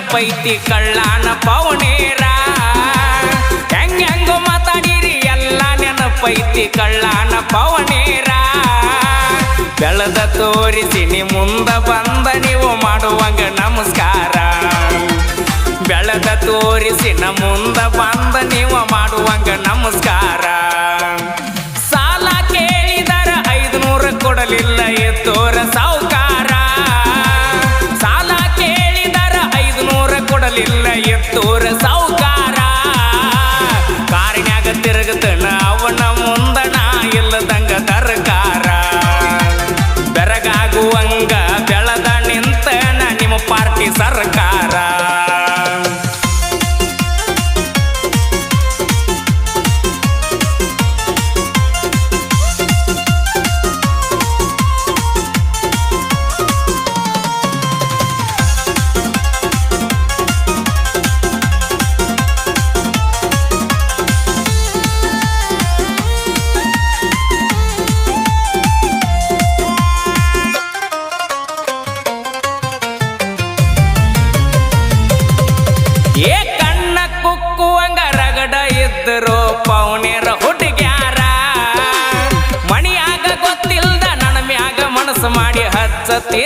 ನೆನಪೈತಿ ಕಳ್ಳಾನ ಪೌನೇರ ಹೆಂಗೋ ಮಾತಾಡಿರಿ ಎಲ್ಲ ನೆನಪೈತಿ ಕಳ್ಳಾನ ಪೌನೇರ ಬೆಳೆದ ತೋರಿಸಿ ನೀ ಮುಂದ ಬಂದ ನೀವು ಮಾಡುವಂಗ ನಮಸ್ಕಾರ ಬೆಳೆದ ತೋರಿಸಿ ನ ಮುಂದ ಬಂದ ನೀವು ಮಾಡುವಂಗ ನಮಸ್ಕಾರ ಸಾಲ ಕೇಳಿದರ 500 ಕೊಡಲಿಲ್ಲ ಎತ್ತೋರ ಸಾವುಕಾರ ಸಾಲ ಕೇಳಿದರ 500 ಕೊಡಲಿಲ್ಲ ಎತ್ತೋರ ಸಾವುಕಾರ ಕಾರಿನ್ಯಾಗ ತಿರುಗತನ ಅವನ ಮುಂದಣ ಇಲ್ಲದಂಗ ತರಕಾರ ಬೆರಗಾಗುವಂಗ ಬೆಳೆದ ನಿಂತನ ನಿಮ್ಮ ಪಾರ್ಟಿ ಸರ್ಕಾರ ಏ ಕಣ್ಣ ಕುಕ್ಕುವಂಗ ರಗಡ ಇದ್ದರು ಪೌನೇರ ಹುಡುಗ್ಯಾರ ಮಣಿಯಾಗ ಗೊತ್ತಿಲ್ದ ನನ್ನ ಮ್ಯಾಗ ಮನಸ್ಸು ಮಾಡಿ ಹಚ್ಚತಿ